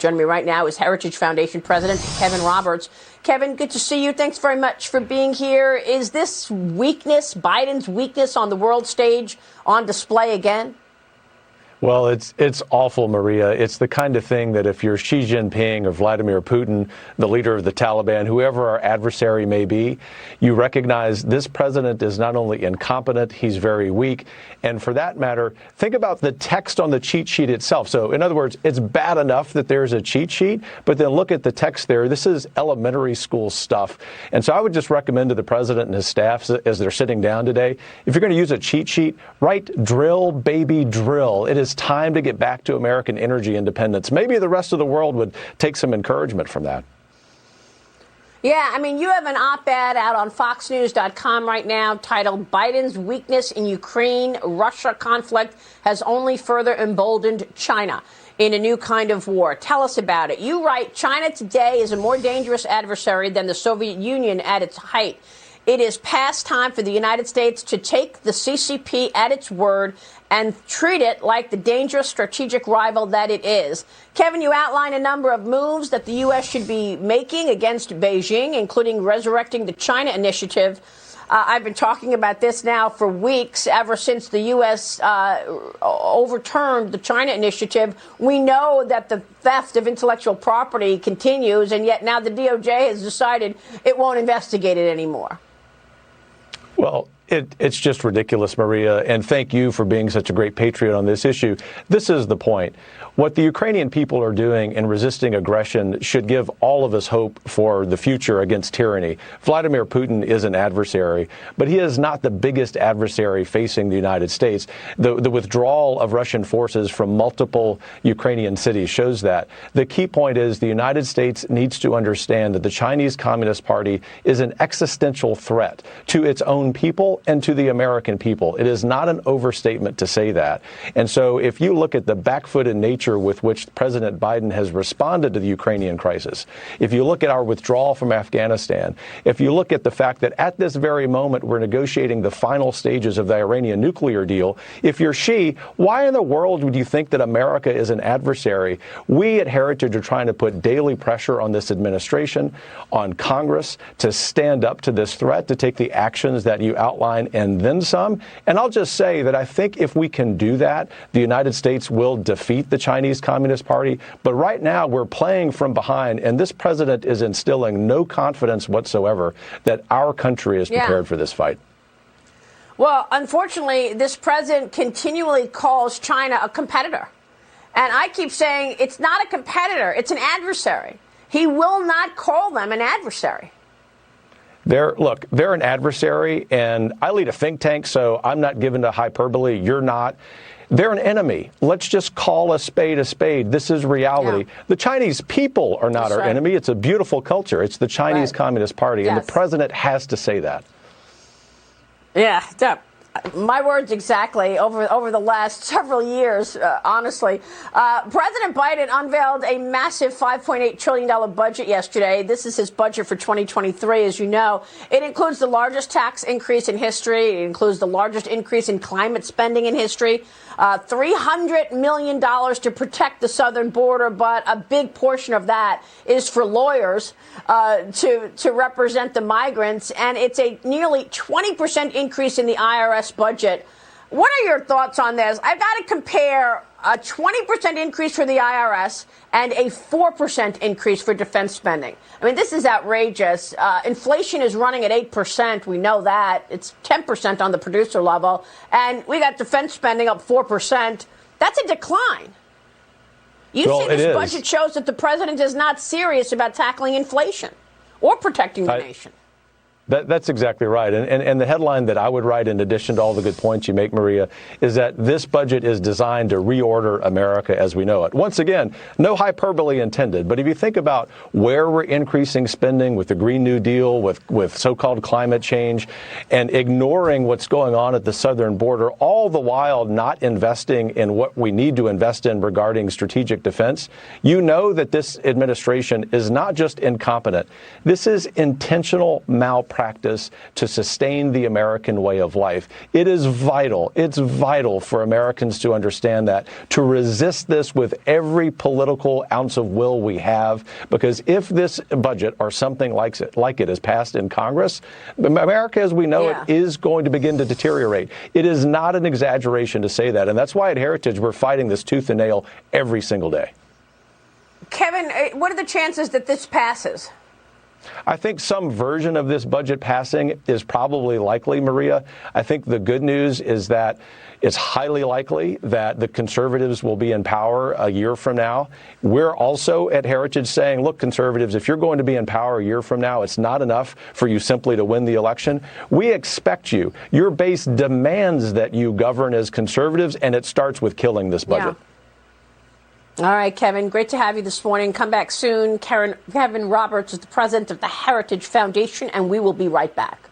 Joining me right now is Heritage Foundation President Kevin Roberts. Kevin, good to see you. Thanks very much for being here. Is this weakness, Biden's weakness on the world stage, on display again? Well, it's awful, Maria. It's the kind of thing that if you're Xi Jinping or Vladimir Putin, the leader of the Taliban, whoever our adversary may be, you recognize this president is not only incompetent, he's very weak. And for that matter, think about the text on the cheat sheet itself. So in other words, it's bad enough that there's a cheat sheet, but then look at the text there. This is elementary school stuff. And so I would just recommend to the president and his staff as they're sitting down today, if you're going to use a cheat sheet, write drill, baby, drill. It is time to get back to American energy independence. Maybe the rest of the world would take some encouragement from that. Yeah, I mean, you have an op-ed out on foxnews.com right now titled "Biden's Weakness in Ukraine-Russia Conflict Has Only Further Emboldened China in a New Kind of War." Tell us about it. You write, China today is a more dangerous adversary than the Soviet Union at its height. It is past time for the United States to take the CCP at its word and treat it like the dangerous strategic rival that it is. Kevin, you outline a number of moves that the U.S. should be making against Beijing, including resurrecting the China Initiative. I've been talking about this now for weeks, ever since the U.S. Overturned the China Initiative. We know that the theft of intellectual property continues, and yet now the DOJ has decided it won't investigate it anymore. Well, it's just ridiculous, Maria, and thank you for being such a great patriot on this issue. This is the point. What the Ukrainian people are doing in resisting aggression should give all of us hope for the future against tyranny. Vladimir Putin is an adversary, but he is not the biggest adversary facing the United States. The withdrawal of Russian forces from multiple Ukrainian cities shows that. The key point is the United States needs to understand that the Chinese Communist Party is an existential threat to its own people and to the American people. It is not an overstatement to say that. And so if you look at the back-footed nature with which President Biden has responded to the Ukrainian crisis, if you look at our withdrawal from Afghanistan, if you look at the fact that at this very moment we're negotiating the final stages of the Iranian nuclear deal, if you're Xi, why in the world would you think that America is an adversary? We at Heritage are trying to put daily pressure on this administration, on Congress, to stand up to this threat, to take the actions that you outline and then some. And I'll just say that I think if we can do that, the United States will defeat the Chinese Communist Party. But right now we're playing from behind, and this president is instilling no confidence whatsoever that our country is prepared for this fight. Well, unfortunately, this president continually calls China a competitor. And I keep saying it's not a competitor, it's an adversary. He will not call them an adversary. They're an adversary, and I lead a think tank, so I'm not given to hyperbole. You're not. They're an enemy. Let's just call a spade a spade. This is reality. Yeah. The Chinese people are not our enemy. It's a beautiful culture. It's the Chinese Communist Party, and the president has to say that. Yeah, my words exactly over the last several years, honestly. President Biden unveiled a massive $5.8 trillion budget yesterday. This is his budget for 2023, as you know. It includes the largest tax increase in history. It includes the largest increase in climate spending in history. $300 million to protect the southern border, but a big portion of that is for lawyers to represent the migrants. And it's a nearly 20% increase in the IRS budget. What are your thoughts on this? I've got to compare a 20% increase for the IRS and a 4% increase for defense spending. I mean, this is outrageous. Inflation is running at 8%. We know that. It's 10% on the producer level. And we got defense spending up 4%. That's a decline. You see this budget shows that the president is not serious about tackling inflation or protecting the nation. That's exactly right. And the headline that I would write, in addition to all the good points you make, Maria, is that this budget is designed to reorder America as we know it. Once again, no hyperbole intended. But if you think about where we're increasing spending with the Green New Deal, with so-called climate change, and ignoring what's going on at the southern border, all the while not investing in what we need to invest in regarding strategic defense, you know that this administration is not just incompetent. This is intentional malpractice. practice to sustain the American way of life. It is vital. It's vital for Americans to understand that, to resist this with every political ounce of will we have, because if this budget or something like it is passed in Congress, America as we know it is going to begin to deteriorate. It is not an exaggeration to say that. And that's why at Heritage we're fighting this tooth and nail every single day. Kevin, what are the chances that this passes? I think some version of this budget passing is probably likely, Maria. I think the good news is that it's highly likely that the conservatives will be in power a year from now. We're also at Heritage saying, look, conservatives, if you're going to be in power a year from now, it's not enough for you simply to win the election. We expect you. Your base demands that you govern as conservatives, and it starts with killing this budget. Yeah. All right, Kevin, great to have you this morning. Come back soon. Kevin Roberts is the president of the Heritage Foundation, and we will be right back.